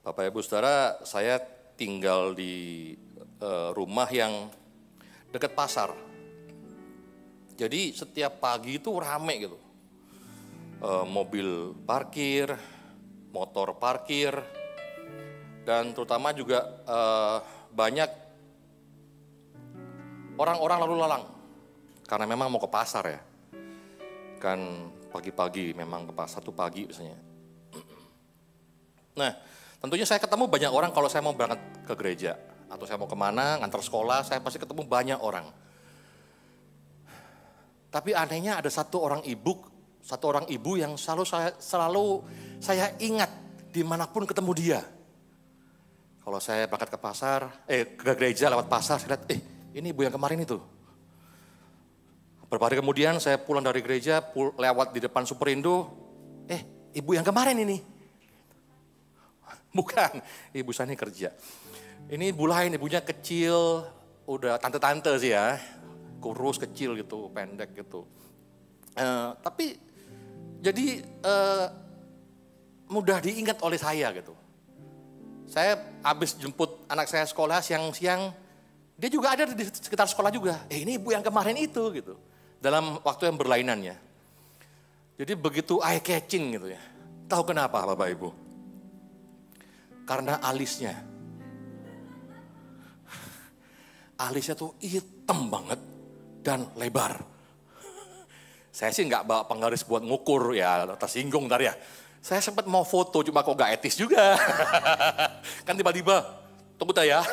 Bapak Ibu Saudara, saya tinggal di rumah yang dekat pasar. Jadi setiap pagi itu rame gitu. Mobil parkir, motor parkir, dan terutama juga banyak orang-orang lalu lalang. Karena memang mau ke pasar ya. Kan pagi-pagi memang ke pasar, 1 pagi biasanya. Nah, tentunya saya ketemu banyak orang kalau saya mau berangkat ke gereja. Atau saya mau kemana, ngantar sekolah, saya pasti ketemu banyak orang. Tapi anehnya ada satu orang ibu yang selalu saya ingat dimanapun ketemu dia. Kalau saya berangkat ke pasar, ke gereja lewat pasar, saya lihat, ini ibu yang kemarin itu. Beberapa hari kemudian saya pulang dari gereja, lewat di depan Superindo, ibu yang kemarin ini. Bukan, ibu saya ini kerja. Ini ibu lain, ibunya kecil, udah tante-tante sih ya, kurus, kecil gitu, pendek gitu. Tapi jadi mudah diingat oleh saya gitu. Saya habis jemput anak saya sekolah siang-siang, dia juga ada di sekitar sekolah juga. Ini ibu yang kemarin itu gitu. Dalam waktu yang berlainannya. Jadi begitu eye catching gitu ya. Tahu kenapa Bapak Ibu? Karena alisnya. Alisnya tuh hitam banget dan lebar. Saya sih nggak bawa penggaris buat ngukur ya, tersinggung ntar ya. Saya sempat mau foto, cuma kok nggak etis juga. Kan tiba-tiba, tunggu ya,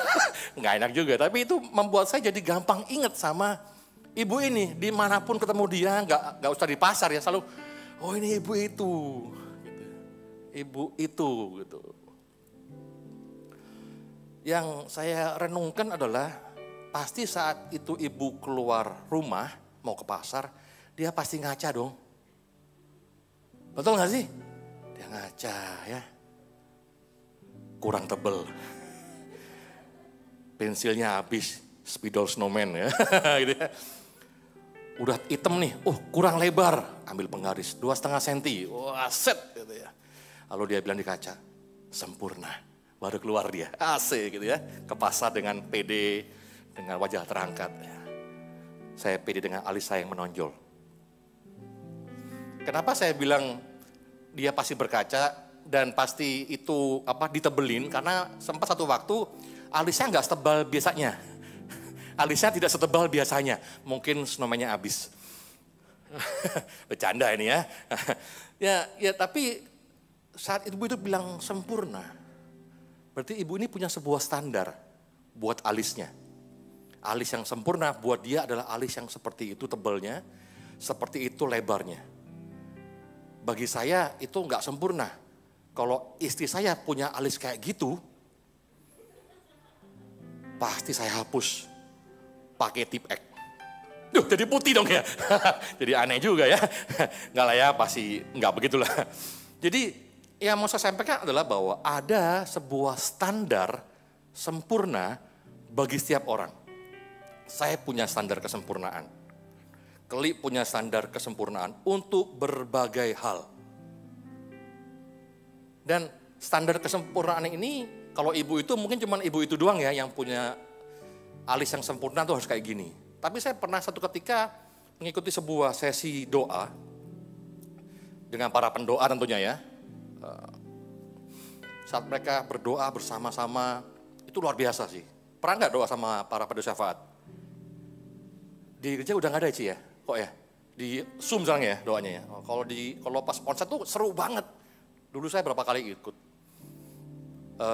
nggak enak juga. Tapi itu membuat saya jadi gampang ingat sama ibu ini. Dimanapun ketemu dia, nggak usah di pasar ya, selalu, oh ini ibu itu. Gitu. Ibu itu gitu. Yang saya renungkan adalah, pasti saat itu ibu keluar rumah, mau ke pasar, dia pasti ngaca dong. Betul gak sih? Dia ngaca ya. Kurang tebel. Pensilnya habis, spidol snowman ya. Gitu ya. Udah hitam nih, kurang lebar. Ambil penggaris, 2,5 cm. Wah set gitu ya. Lalu dia bilang di kaca, sempurna. Baru keluar dia, AC gitu ya. Ke pasar dengan PD, dengan wajah terangkat. Ya. Saya pede dengan alis saya yang menonjol. Kenapa saya bilang dia pasti berkaca dan pasti itu ditebelin, karena sempat satu waktu alisnya nggak setebal biasanya. Alisnya tidak setebal biasanya, mungkin snowman-nya habis. Bercanda ini ya. ya tapi saat ibu itu bilang sempurna, berarti ibu ini punya sebuah standar buat alisnya. Alis yang sempurna buat dia adalah alis yang seperti itu tebalnya, seperti itu lebarnya. Bagi saya itu nggak sempurna. Kalau istri saya punya alis kayak gitu, pasti saya hapus pakai tip X. Duh, jadi putih dong ya. Jadi aneh juga ya. Nggak lah ya, pasti nggak begitulah. Jadi yang mau saya sampaikan adalah bahwa ada sebuah standar sempurna bagi setiap orang. Saya punya standar kesempurnaan. Kelly punya standar kesempurnaan untuk berbagai hal. Dan standar kesempurnaan ini, kalau ibu itu mungkin cuma ibu itu doang ya yang punya alis yang sempurna tuh harus kayak gini. Tapi saya pernah satu ketika mengikuti sebuah sesi doa dengan para pendoa tentunya ya. Saat mereka berdoa bersama-sama, itu luar biasa sih. Pernah nggak doa sama para pendoa syafaat? Di gereja udah nggak ada Ci ya? Kok ya? Di Zoom sekarang ya doanya ya. Kalau pas konser tuh seru banget. Dulu saya berapa kali ikut.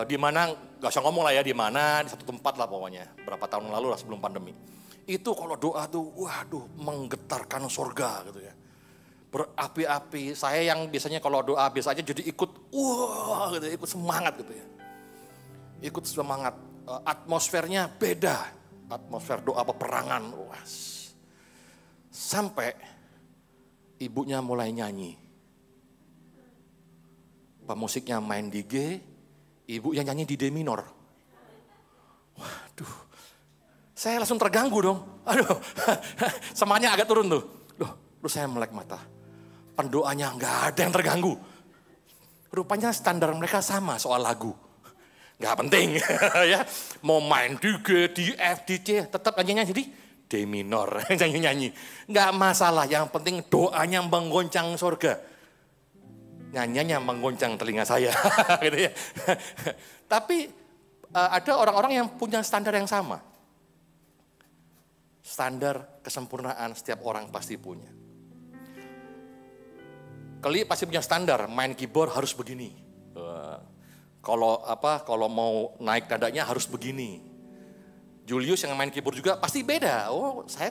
Di mana, gak usah ngomong lah ya, di mana, di satu tempat lah pokoknya. Berapa tahun lalu lah sebelum pandemi. Itu kalau doa tuh, waduh, menggetarkan surga gitu ya. Berapi-api, saya yang biasanya kalau doa biasa aja jadi ikut, wah gitu, ikut semangat gitu ya. Ikut semangat, atmosfernya beda. Atmosfer doa peperangan, wah. Sampai ibunya mulai nyanyi. Pemusiknya main di G, ibu yang nyanyi di D minor. Waduh, saya langsung terganggu dong. Aduh, semangatnya agak turun tuh. Terus saya melek mata. Pendoanya nggak ada yang terganggu. Rupanya standar mereka sama soal lagu. Nggak penting ya. Mau main di G, di F, di C, tetap nyanyinya jadi D minor, nyanyi-nyanyi. Nggak masalah, yang penting doanya menggoncang surga. Nyanyinya menggoncang telinga saya. Gitu ya. Tapi ada orang-orang yang punya standar yang sama. Standar kesempurnaan setiap orang pasti punya. Kali pasti punya standar, main keyboard harus begini. Kalau mau naik nadanya harus begini. Julius yang main keyboard juga pasti beda.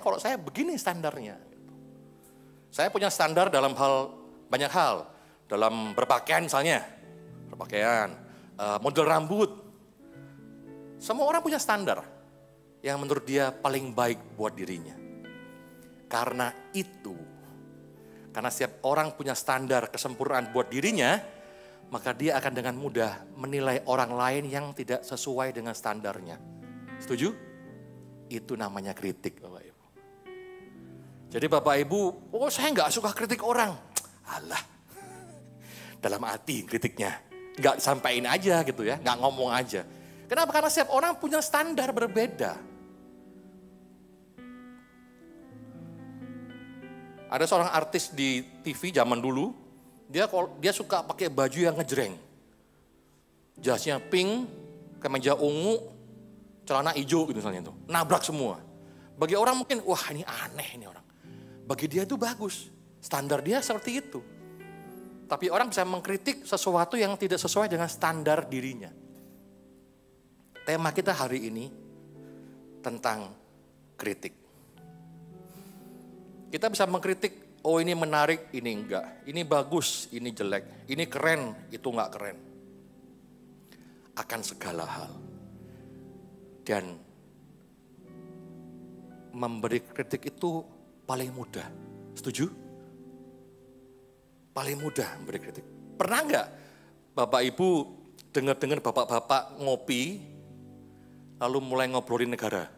Kalau saya begini standarnya. Saya punya standar dalam banyak hal. Dalam berpakaian misalnya. Model rambut. Semua orang punya standar. Yang menurut dia paling baik buat dirinya. Karena setiap orang punya standar kesempurnaan buat dirinya, maka dia akan dengan mudah menilai orang lain yang tidak sesuai dengan standarnya. Setuju? Itu namanya kritik, Bapak Ibu. Jadi Bapak Ibu, saya nggak suka kritik orang. Alah, dalam hati kritiknya. Nggak sampaikan aja gitu ya, nggak ngomong aja. Kenapa? Karena setiap orang punya standar berbeda. Ada seorang artis di TV zaman dulu, dia suka pakai baju yang ngejreng. Jasnya pink, kemeja ungu, celana hijau gitu misalnya itu. Nabrak semua. Bagi orang mungkin, wah ini aneh ini orang. Bagi dia itu bagus. Standar dia seperti itu. Tapi orang bisa mengkritik sesuatu yang tidak sesuai dengan standar dirinya. Tema kita hari ini tentang kritik. Kita bisa mengkritik, ini menarik, ini enggak. Ini bagus, ini jelek. Ini keren, itu enggak keren. Akan segala hal. Dan memberi kritik itu paling mudah. Setuju? Paling mudah memberi kritik. Pernah enggak Bapak Ibu dengar-dengar bapak-bapak ngopi, lalu mulai ngobrolin negara?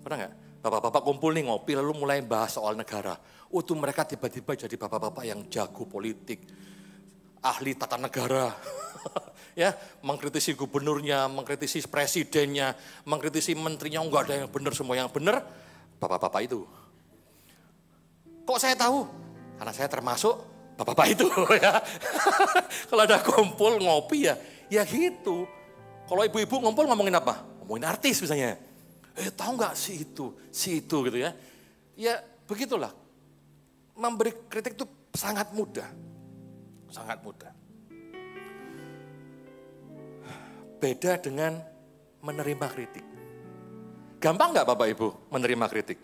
Pernah enggak? Bapak-bapak kumpul nih ngopi lalu mulai bahas soal negara. Itu mereka tiba-tiba jadi bapak-bapak yang jago politik. Ahli tata negara. Ya, mengkritisi gubernurnya, mengkritisi presidennya, mengkritisi menterinya, enggak ada yang benar, semua yang benar bapak-bapak itu. Kok saya tahu? Karena saya termasuk bapak-bapak itu ya. Kalau ada kumpul ngopi ya gitu. Kalau ibu-ibu ngumpul ngomongin apa? Ngomongin artis misalnya. Tahu nggak si itu gitu ya. Ya begitulah. Memberi kritik itu sangat mudah. Sangat mudah. Beda dengan menerima kritik. Gampang nggak Bapak Ibu menerima kritik?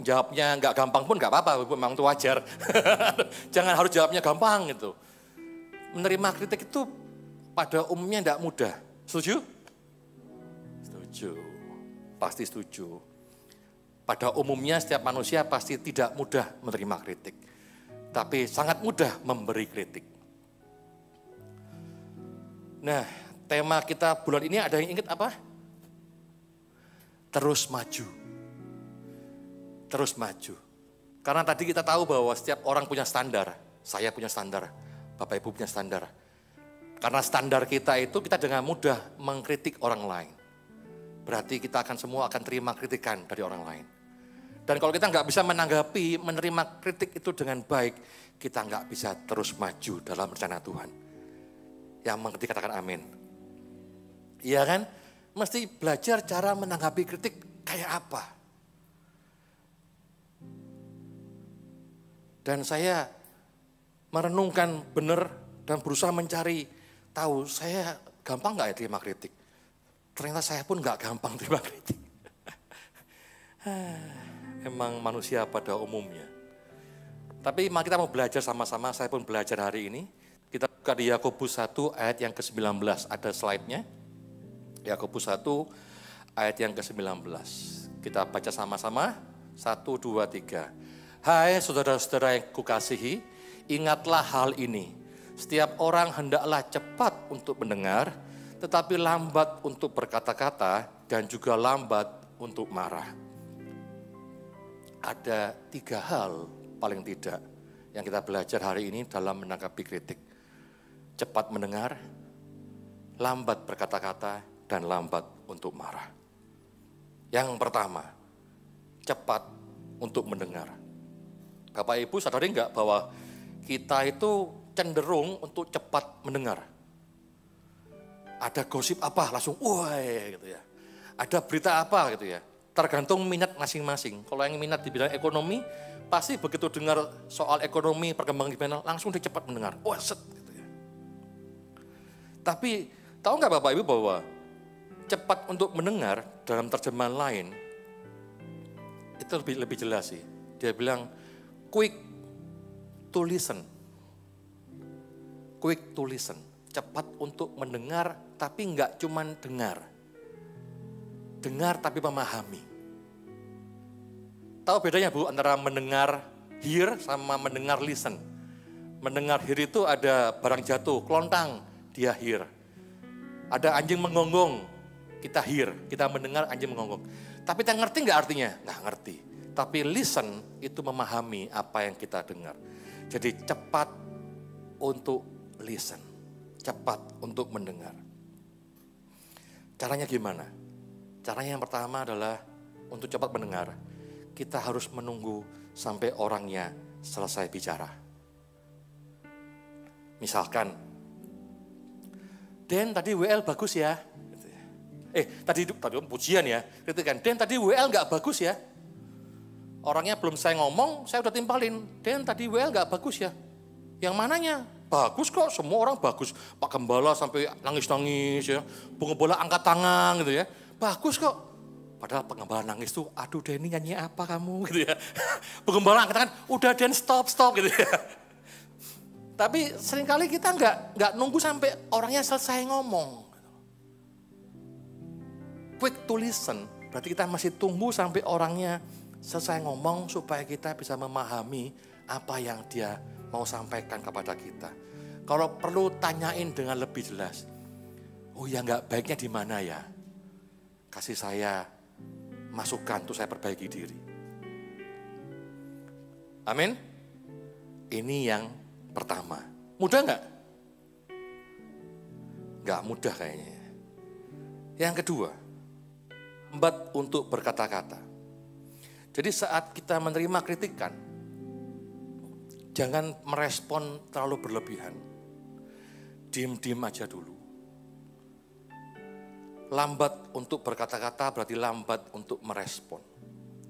Jawabnya nggak gampang pun nggak apa-apa, memang itu wajar. Jangan harus jawabnya gampang gitu. Menerima kritik itu pada umumnya nggak mudah. Setuju? Setuju. Pasti setuju. Pada umumnya setiap manusia pasti tidak mudah menerima kritik. Tapi sangat mudah memberi kritik. Nah, tema kita bulan ini ada yang ingat apa? Terus maju. Terus maju. Karena tadi kita tahu bahwa setiap orang punya standar. Saya punya standar, Bapak Ibu punya standar. Karena standar kita itu kita dengan mudah mengkritik orang lain. Berarti kita semua akan terima kritikan dari orang lain. Dan kalau kita nggak bisa menanggapi, menerima kritik itu dengan baik, kita nggak bisa terus maju dalam rencana Tuhan. Yang mengerti katakan amin. Iya kan? Mesti belajar cara menanggapi kritik kayak apa. Dan saya merenungkan benar dan berusaha mencari tahu saya gampang nggak ya terima kritik. Ternyata saya pun nggak gampang terima kritik. Emang manusia pada umumnya. Tapi mari kita mau belajar sama-sama, saya pun belajar hari ini. Kita buka di Yakobus 1 ayat yang ke-19, ada slide-nya. Yakobus 1 ayat yang ke-19. Kita baca sama-sama, 1, 2, 3. Hai saudara-saudara yang kukasihi, ingatlah hal ini. Setiap orang hendaklah cepat untuk mendengar, tetapi lambat untuk berkata-kata dan juga lambat untuk marah. Ada 3 hal paling tidak yang kita belajar hari ini dalam menanggapi kritik. cepat mendengar, lambat berkata-kata, dan lambat untuk marah. Yang pertama, cepat untuk mendengar. Bapak Ibu sadari enggak bahwa kita itu cenderung untuk cepat mendengar. Ada gosip apa langsung wah gitu ya. Ada berita apa gitu ya. Tergantung minat masing-masing. Kalau yang minat di bidang ekonomi, pasti begitu dengar soal ekonomi, perkembangan gimana, langsung dia cepat mendengar. Wah set gitu ya. Tapi tahu nggak Bapak Ibu bahwa cepat untuk mendengar dalam terjemahan lain itu lebih jelas sih. Dia bilang quick to listen. Quick to listen. Cepat untuk mendengar tapi nggak cuman dengar. Dengar tapi memahami. Tahu bedanya Bu antara mendengar hear sama mendengar listen? Mendengar hear itu ada barang jatuh, kelontang, dia hear. Ada anjing menggonggong, kita hear, kita mendengar anjing menggonggong. Tapi kita ngerti nggak artinya? Nggak ngerti. Tapi listen itu memahami apa yang kita dengar. Jadi cepat untuk listen, cepat untuk mendengar. Caranya gimana? Caranya yang pertama adalah untuk cepat mendengar, kita harus menunggu sampai orangnya selesai bicara. Misalkan, Den tadi WL bagus ya. Tadi pujian ya. Kritikan, Den tadi WL nggak bagus ya. Orangnya belum saya ngomong, saya udah timpalin. Den tadi WL nggak bagus ya. Yang mananya? Bagus kok, semua orang bagus. Pak Gembala sampai nangis-nangis ya. Bu Gembala angkat tangan gitu ya. Bagus kok. Padahal Pak Gembala nangis tuh, aduh Denny nyanyi apa kamu gitu ya. Bu Gembala angkat tangan, udah Den stop gitu ya. Tapi seringkali kita nggak nunggu sampai orangnya selesai ngomong. Quick to listen, berarti kita masih tunggu sampai orangnya selesai ngomong supaya kita bisa memahami apa yang dia mau sampaikan kepada kita. Kalau perlu tanyain dengan lebih jelas. Oh ya nggak baiknya di mana ya? Kasih saya masukan untuk saya perbaiki diri. Amin. Ini yang pertama. Mudah nggak? Nggak mudah kayaknya. Yang kedua, lambat untuk berkata-kata. Jadi saat kita menerima kritikan, jangan merespon terlalu berlebihan. Diam-diam aja dulu. Lambat untuk berkata-kata berarti lambat untuk merespon.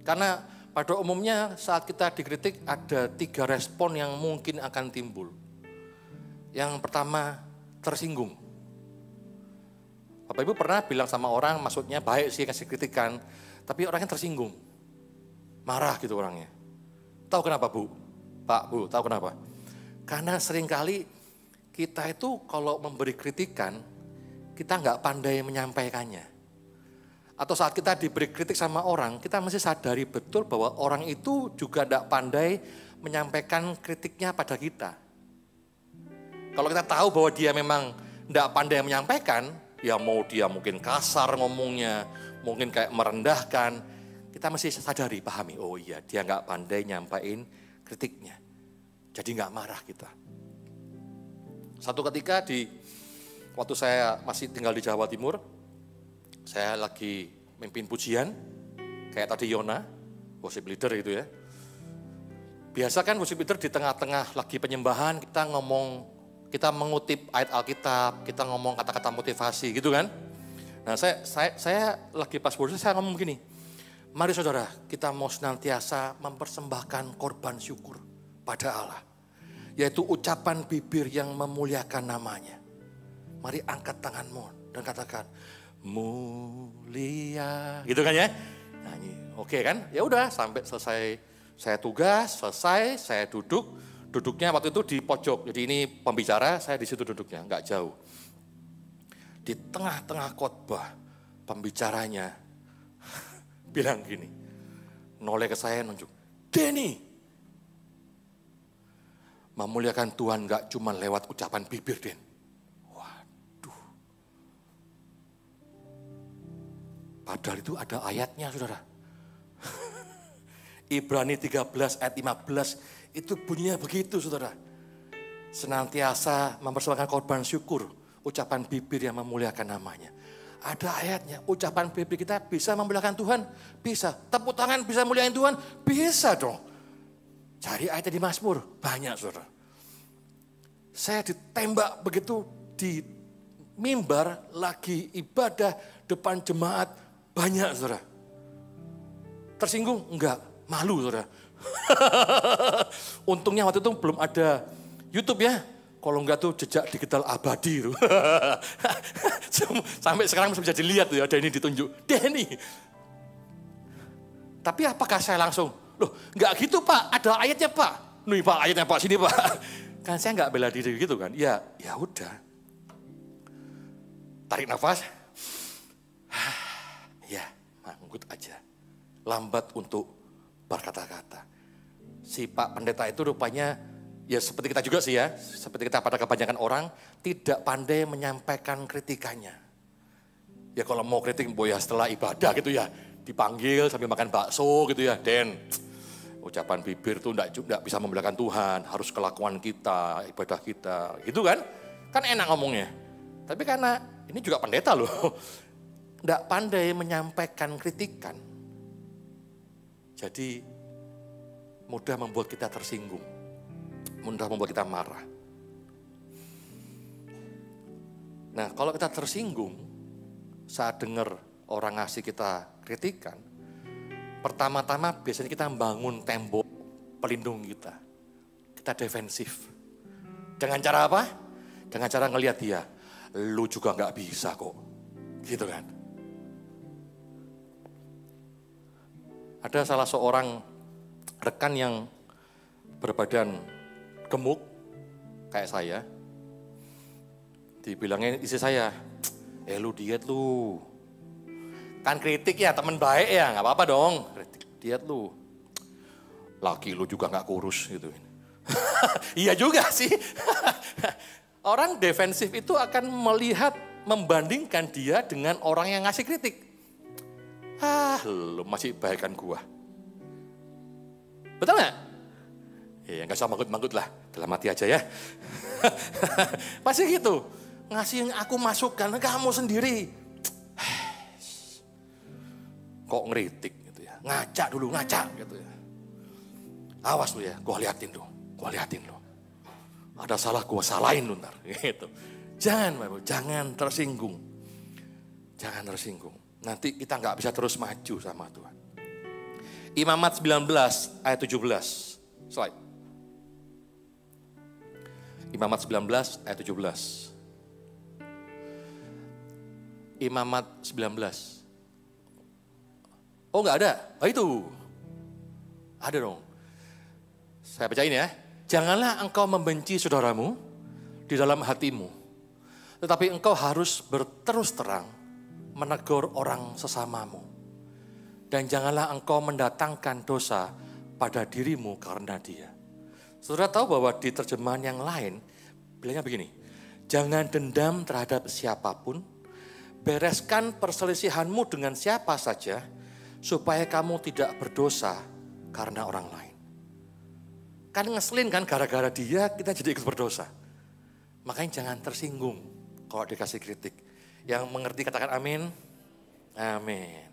Karena pada umumnya saat kita dikritik ada 3 respon yang mungkin akan timbul. Yang pertama, tersinggung. Bapak Ibu pernah bilang sama orang, maksudnya baik sih kasih kritikan, tapi orangnya tersinggung. Marah gitu orangnya. Tahu kenapa Bu? Pak, Bu, tahu kenapa? Karena seringkali kita itu kalau memberi kritikan, kita nggak pandai menyampaikannya. Atau saat kita diberi kritik sama orang, kita mesti sadari betul bahwa orang itu juga tidak pandai menyampaikan kritiknya pada kita. Kalau kita tahu bahwa dia memang tidak pandai menyampaikan, ya mau dia mungkin kasar ngomongnya, mungkin kayak merendahkan, kita mesti sadari, pahami, oh iya dia nggak pandai nyampain kritiknya. Jadi nggak marah kita. Satu ketika waktu saya masih tinggal di Jawa Timur, saya lagi mimpin pujian, kayak tadi Yona, worship leader gitu ya. Biasa kan worship leader di tengah-tengah lagi penyembahan, kita mengutip ayat Alkitab, kita ngomong kata-kata motivasi gitu kan. Nah saya lagi pas worship, saya ngomong begini, mari saudara kita mau senantiasa mempersembahkan korban syukur pada Allah. Yaitu ucapan bibir yang memuliakan namanya. Mari angkat tanganmu dan katakan, mulia, gitu kan ya? Nyanyi, oke kan? Ya udah sampai selesai saya tugas, selesai saya duduknya waktu itu di pojok. Jadi ini pembicara, saya di situ duduknya, nggak jauh. Di tengah-tengah khotbah, pembicaranya bilang gini, noleh ke saya nunjuk, Denny, memuliakan Tuhan nggak cuma lewat ucapan bibir, Den. Padahal itu ada ayatnya, saudara. Ibrani 13 ayat 15 itu bunyinya begitu, saudara. senantiasa mempersembahkan korban syukur, ucapan bibir yang memuliakan namanya. Ada ayatnya, ucapan bibir kita bisa memuliakan Tuhan, bisa. Tepuk tangan bisa muliakan Tuhan, bisa dong. Cari ayatnya di Mazmur, banyak saudara. Saya ditembak begitu di mimbar, lagi ibadah depan jemaat, banyak saudara. Tersinggung? Enggak, malu saudara. Untungnya waktu itu belum ada YouTube ya. Kalau enggak tuh jejak digital abadi tuh. Sampai sekarang masih bisa dilihat tuh ya, Denny ditunjuk. Denny. Tapi apakah saya langsung, loh enggak gitu Pak, ada ayatnya Pak. Nih Pak, ayatnya Pak, sini Pak. Kan saya enggak bela diri gitu kan. Ya udah. Tarik nafas. Ya, manggut aja. Lambat untuk berkata-kata. Si Pak Pendeta itu rupanya, ya seperti kita juga sih ya, seperti kita pada kebanyakan orang, tidak pandai menyampaikan kritikannya. Ya kalau mau kritik, ya setelah ibadah gitu ya, dipanggil sambil makan bakso gitu ya, Den, ucapan bibir tuh enggak bisa memuliakan Tuhan, harus kelakuan kita, ibadah kita, gitu kan. Kan enak ngomongnya. Tapi karena ini juga pendeta loh, enggak pandai menyampaikan kritikan. Jadi mudah membuat kita tersinggung. Mudah membuat kita marah. Nah, kalau kita tersinggung saat dengar orang ngasih kita kritikan, pertama-tama biasanya kita membangun tembok pelindung kita. Kita defensif. Dengan cara apa? Dengan cara ngelihat dia, lu juga nggak bisa kok. Gitu kan. Ada salah seorang rekan yang berbadan gemuk kayak saya, dibilangnya istri saya, lu diet lu. Kan kritik ya, teman baik ya, nggak apa-apa dong. Kritik, diet lu. Laki lu juga nggak kurus gitu. Iya juga sih. Orang defensif itu akan melihat, membandingkan dia dengan orang yang ngasih kritik. Lu masih baikkan gua. Betul nggak? Ya nggak usah manggut-manggut lah, dalam hati aja ya. Pasti gitu, ngasih yang aku masukkan, kamu sendiri. Kok ngeritik gitu ya, ngaca dulu, ngaca gitu ya. Awas lu ya, gua liatin lu. Ada salah gua salahin lu ntar, gitu. Jangan tersinggung. Jangan tersinggung, nanti kita nggak bisa terus maju sama Tuhan. Imamat 19 ayat 17, slide. Imamat 19 ayat 17. Imamat 19. Oh enggak ada? Oh itu. Ada dong. Saya bacain ya. Janganlah engkau membenci saudaramu di dalam hatimu. Tetapi engkau harus berterus terang menegur orang sesamamu. Dan janganlah engkau mendatangkan dosa pada dirimu karena dia. Saudara tahu bahwa di terjemahan yang lain, bilangnya begini, jangan dendam terhadap siapapun, bereskan perselisihanmu dengan siapa saja, supaya kamu tidak berdosa karena orang lain. Kan ngeselin kan, gara-gara dia kita jadi ikut berdosa. Makanya jangan tersinggung kalau dikasih kritik. Yang mengerti katakan amin. Amin.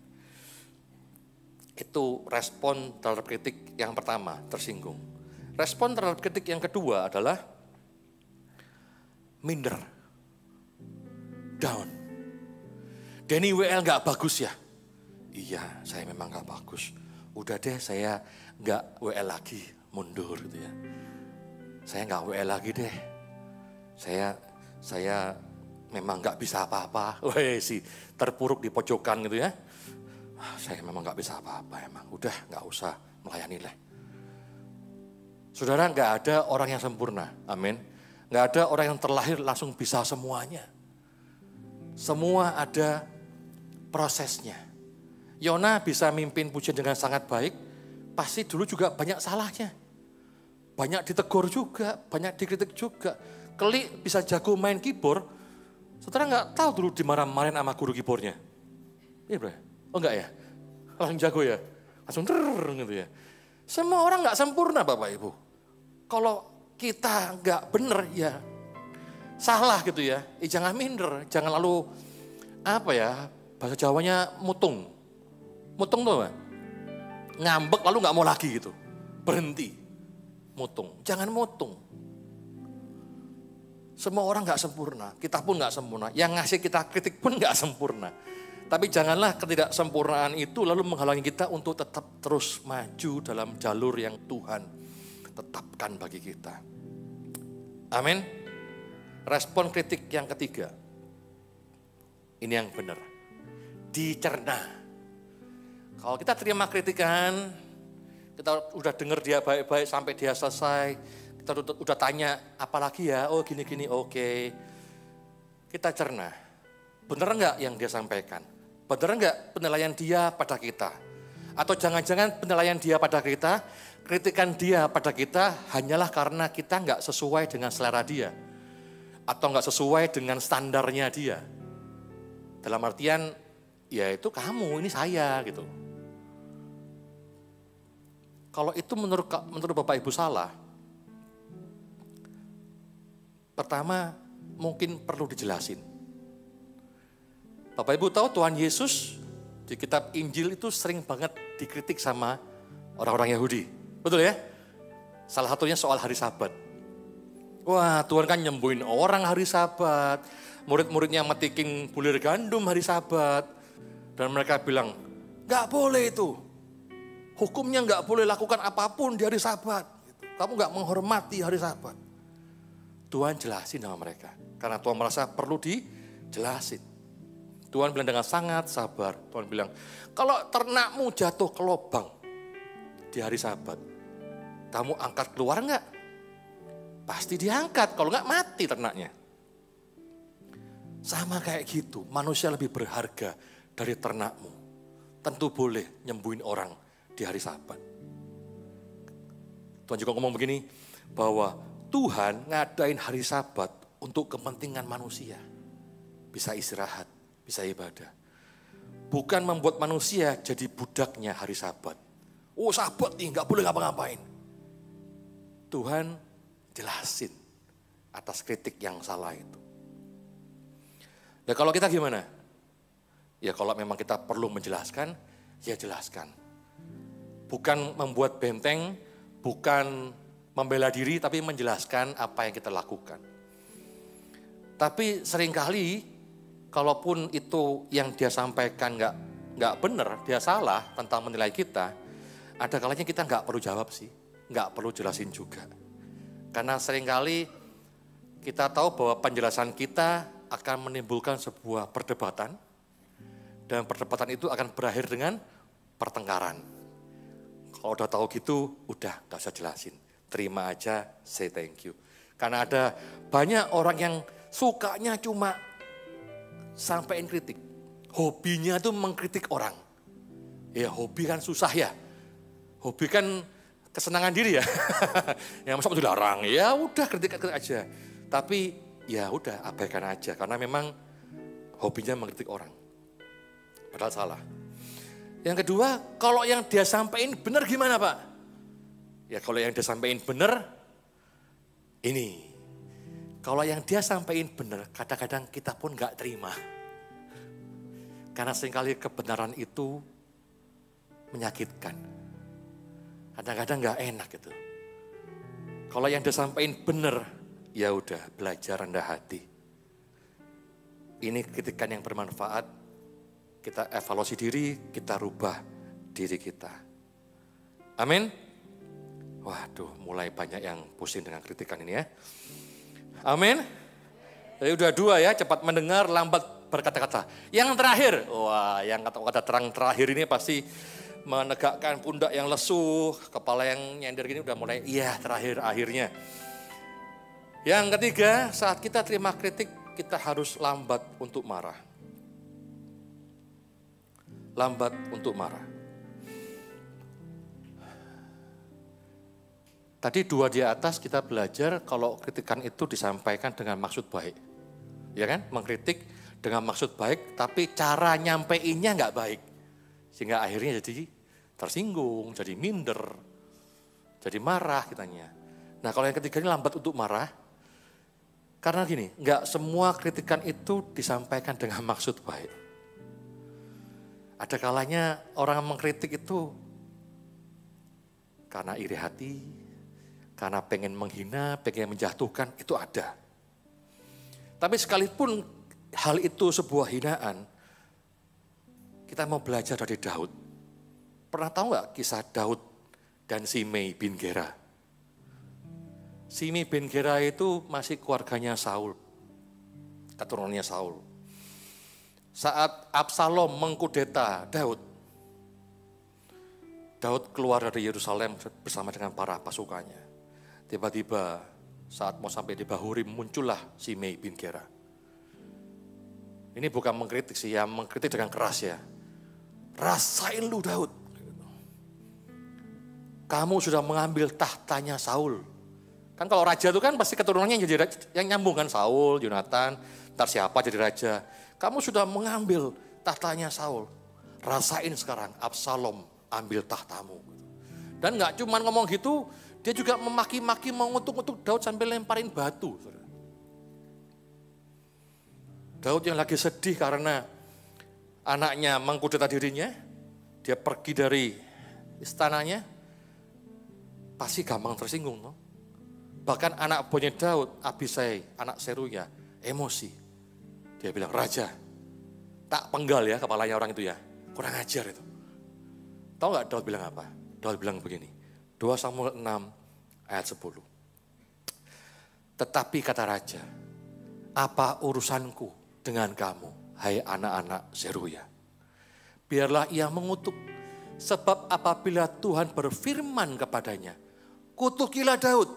Itu respon terhadap kritik yang pertama, tersinggung. Respon terhadap kritik yang kedua adalah minder, down. Denny WL gak bagus ya? Iya, saya memang gak bagus. Udah deh, saya gak WL lagi, mundur gitu ya. Saya gak WL lagi deh. Saya memang gak bisa apa-apa. Weh, si terpuruk di pojokan gitu ya. Saya memang gak bisa apa-apa emang. Udah gak usah melayani lah. Saudara, gak ada orang yang sempurna, amin. Gak ada orang yang terlahir langsung bisa semuanya. Semua ada prosesnya. Yona bisa mimpin pujian dengan sangat baik, pasti dulu juga banyak salahnya. Banyak ditegur juga, banyak dikritik juga. Keli bisa jago main keyboard, saudara gak tahu dulu dimarah-marahin sama guru keyboardnya. Iya bro? Oh enggak ya? Langsung jago ya? Langsung gitu ya. Semua orang gak sempurna Bapak Ibu. Kalau kita nggak bener ya salah gitu ya. Jangan minder, jangan lalu bahasa Jawanya mutung. Mutung tuh apa? Ngambek lalu nggak mau lagi gitu. Berhenti. Mutung. Jangan mutung. Semua orang nggak sempurna, kita pun nggak sempurna. Yang ngasih kita kritik pun nggak sempurna. Tapi janganlah ketidaksempurnaan itu lalu menghalangi kita untuk tetap terus maju dalam jalur yang Tuhan tetapkan bagi kita. Amin. Respon kritik yang ketiga. Ini yang benar. Dicerna. Kalau kita terima kritikan, kita udah dengar dia baik-baik sampai dia selesai, kita udah tanya, apalagi ya, oh gini-gini, oke. Kita cerna. Benar enggak yang dia sampaikan? Benar enggak penilaian dia pada kita? Atau jangan-jangan penilaian dia pada kita, kritikan dia pada kita hanyalah karena kita enggak sesuai dengan selera dia. Atau enggak sesuai dengan standarnya dia. Dalam artian, ya itu kamu, ini saya gitu. Kalau itu menurut Bapak Ibu salah, pertama mungkin perlu dijelasin. Bapak Ibu tahu Tuhan Yesus di kitab Injil itu sering banget dikritik sama orang-orang Yahudi. Betul ya? Salah satunya soal hari Sabat. Wah, Tuhan kan nyembuhin orang hari Sabat. Murid-muridnya metikin bulir gandum hari Sabat. Dan mereka bilang, gak boleh itu. Hukumnya gak boleh lakukan apapun di hari Sabat. Kamu gak menghormati hari Sabat. Tuhan jelasin sama mereka. Karena Tuhan merasa perlu dijelasin. Tuhan bilang dengan sangat sabar. Tuhan bilang, kalau ternakmu jatuh ke lubang di hari Sabat, kamu angkat keluar enggak? Pasti diangkat, kalau enggak mati ternaknya. Sama kayak gitu, manusia lebih berharga dari ternakmu. Tentu boleh nyembuhin orang di hari Sabat. Tuhan juga ngomong begini, bahwa Tuhan ngadain hari Sabat untuk kepentingan manusia. Bisa istirahat, bisa ibadah. Bukan membuat manusia jadi budaknya hari Sabat. Oh Sabat nih gak boleh ngapa-ngapain. Tuhan jelasin atas kritik yang salah itu. Nah kalau kita gimana? Ya kalau memang kita perlu menjelaskan, ya jelaskan. Bukan membuat benteng, bukan membela diri, tapi menjelaskan apa yang kita lakukan. Tapi seringkali, kalaupun itu yang dia sampaikan nggak benar, dia salah tentang menilai kita, ada kalanya kita nggak perlu jawab sih, nggak perlu jelasin juga. Karena seringkali kita tahu bahwa penjelasan kita akan menimbulkan sebuah perdebatan, dan perdebatan itu akan berakhir dengan pertengkaran. Kalau udah tahu gitu, udah gak usah jelasin. Terima aja, say thank you. Karena ada banyak orang yang sukanya cuma sampein kritik. Hobinya tuh mengkritik orang. Ya hobi kan susah ya. Hobi kan kesenangan diri ya. Yang masa itu dilarang, ya udah kritik aja. Tapi ya udah abaikan aja. Karena memang hobinya mengkritik orang. Padahal salah. Yang kedua, kalau yang dia sampaikan benar gimana Pak? Ya kalau yang dia sampaikan benar, ini. Kalau yang dia sampaikan benar, kadang-kadang kita pun gak terima. Karena seringkali kebenaran itu menyakitkan. Kadang-kadang gak enak gitu. Kalau yang dia sampaikan benar, ya udah belajar rendah hati. Ini kritikan yang bermanfaat. Kita evaluasi diri, kita rubah diri kita. Amin. Waduh, mulai banyak yang pusing dengan kritikan ini ya. Amin. Jadi udah dua ya, cepat mendengar, lambat berkata-kata. Yang terakhir, wah yang kata-kata terang terakhir ini pasti menegakkan pundak yang lesuh, kepala yang nyender gini udah mulai, iya terakhir akhirnya. Yang ketiga, saat kita terima kritik, kita harus lambat untuk marah. Lambat untuk marah. Tadi dua di atas kita belajar kalau kritikan itu disampaikan dengan maksud baik. Ya kan? Mengkritik dengan maksud baik tapi cara nyampeinnya nggak baik. Sehingga akhirnya jadi tersinggung, jadi minder, jadi marah kitanya. Nah kalau yang ketiga ini lambat untuk marah. Karena gini, nggak semua kritikan itu disampaikan dengan maksud baik. Ada kalanya orang mengkritik itu karena iri hati, karena pengen menghina, pengen menjatuhkan, itu ada. Tapi sekalipun hal itu sebuah hinaan, kita mau belajar dari Daud. Pernah tahu nggak kisah Daud dan Simei bin Gera? Simei bin Gera itu masih keluarganya Saul, keturunannya Saul. Saat Absalom mengkudeta Daud keluar dari Yerusalem bersama dengan para pasukannya. Tiba-tiba saat mau sampai di Bahurim muncullah Simei bin Gera. Ini bukan mengkritik sih, yang mengkritik dengan keras ya. Rasain lu Daud. Kamu sudah mengambil tahtanya Saul. Kan kalau raja itu kan pasti keturunannya yang nyambung kan, Saul, Yonatan, ntar siapa jadi raja. Kamu sudah mengambil tahtanya Saul. Rasain sekarang Absalom ambil tahtamu. Dan gak cuma ngomong gitu, dia juga memaki-maki, mengutuk-utuk Daud sambil lemparin batu. Daud yang lagi sedih karena anaknya mengkudeta dirinya, dia pergi dari istananya, pasti gampang tersinggung. No? Bahkan anak buahnya Daud, Abisai, anak Seruya, emosi. Dia bilang, raja, tak penggal ya kepalanya orang itu ya, kurang ajar itu. Tahu gak Daud bilang apa? Daud bilang begini, 2 Samuel 6 ayat 10. Tetapi kata raja, apa urusanku dengan kamu, hai anak-anak Seruya? Biarlah ia mengutuk, sebab apabila Tuhan berfirman kepadanya, kutukilah Daud,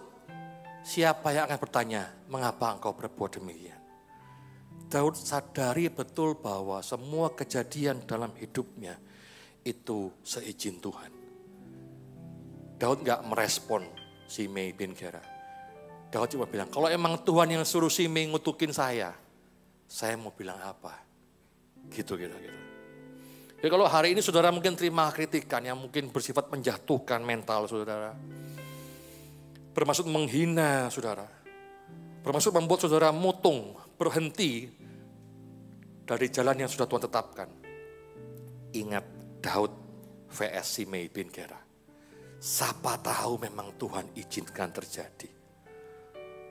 siapa yang akan bertanya, mengapa engkau berbuat demikian? Daud sadari betul bahwa semua kejadian dalam hidupnya itu seizin Tuhan. Daud gak merespon Simei bin Gera. Daud cuma bilang, kalau emang Tuhan yang suruh Simei ngutukin saya mau bilang apa? Gitu. Jadi kalau hari ini saudara mungkin terima kritikan yang mungkin bersifat menjatuhkan mental saudara. Bermaksud menghina saudara. Bermaksud membuat saudara mutung, berhenti dari jalan yang sudah Tuhan tetapkan. Ingat Daud vs Simei bin Gera. Siapa tahu memang Tuhan izinkan terjadi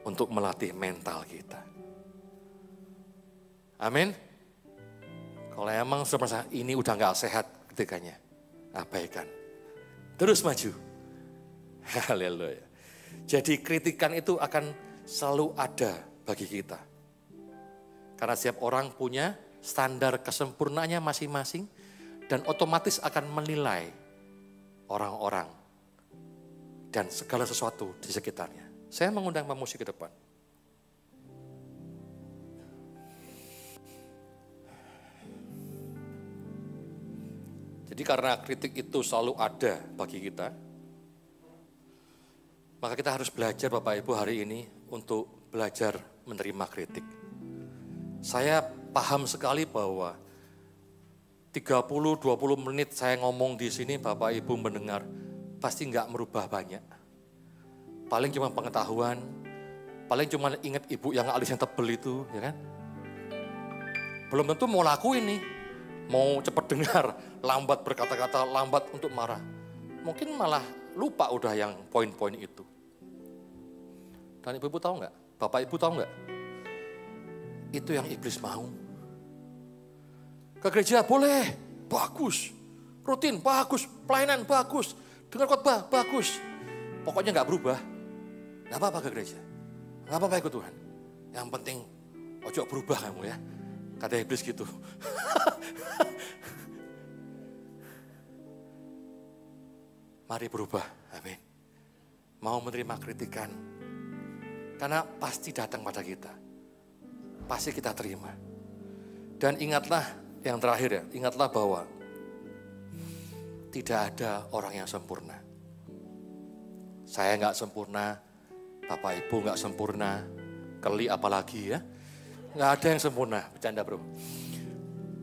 untuk melatih mental kita. Amin. Kalau emang semasa ini udah gak sehat ketikanya, abaikan. Terus maju. Haleluya. Jadi kritikan itu akan selalu ada bagi kita. Karena setiap orang punya standar kesempurnaannya masing-masing dan otomatis akan menilai orang-orang dan segala sesuatu di sekitarnya. Saya mengundang pemusik ke depan. Jadi karena kritik itu selalu ada bagi kita, maka kita harus belajar Bapak Ibu hari ini untuk belajar menerima kritik. Saya paham sekali bahwa 30-20 menit saya ngomong di sini Bapak Ibu mendengar pasti nggak merubah banyak. Paling cuma pengetahuan, paling cuma ingat ibu yang alis yang tebel itu, ya kan? Belum tentu mau lakuin nih, mau cepat dengar, lambat berkata-kata, lambat untuk marah. Mungkin malah lupa udah yang poin-poin itu. Dan ibu-ibu tahu nggak? Bapak ibu tahu nggak? Itu yang iblis mau. Ke gereja boleh, bagus. Rutin, bagus. Pelayanan, bagus. Dengar khotbah, bagus. Pokoknya nggak berubah. Nggak apa-apa ke gereja. Nggak apa-apa ikut Tuhan. Yang penting, ojo berubah kamu ya. Kata iblis gitu. Mari berubah, amin. Mau menerima kritikan. Karena pasti datang pada kita. Pasti kita terima. Dan ingatlah yang terakhir ya, ingatlah bahwa tidak ada orang yang sempurna. Saya nggak sempurna, Bapak Ibu nggak sempurna, Keli apalagi ya. Nggak ada yang sempurna, bercanda bro.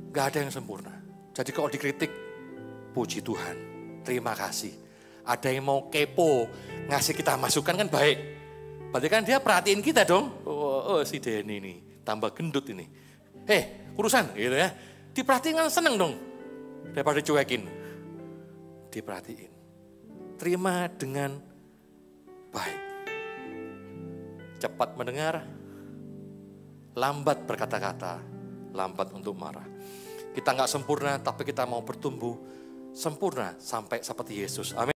Nggak ada yang sempurna. Jadi kalau dikritik, puji Tuhan, terima kasih. Ada yang mau kepo, ngasih kita masukan kan baik. Berarti kan dia perhatiin kita dong. Oh, si Denny ini tambah gendut ini. Urusan gitu ya. Diperhatiin kan seneng dong. Daripada dicuekin. Diperhatiin. Terima dengan baik. Cepat mendengar, lambat berkata-kata, lambat untuk marah. Kita nggak sempurna, tapi kita mau bertumbuh sempurna sampai seperti Yesus. Amin.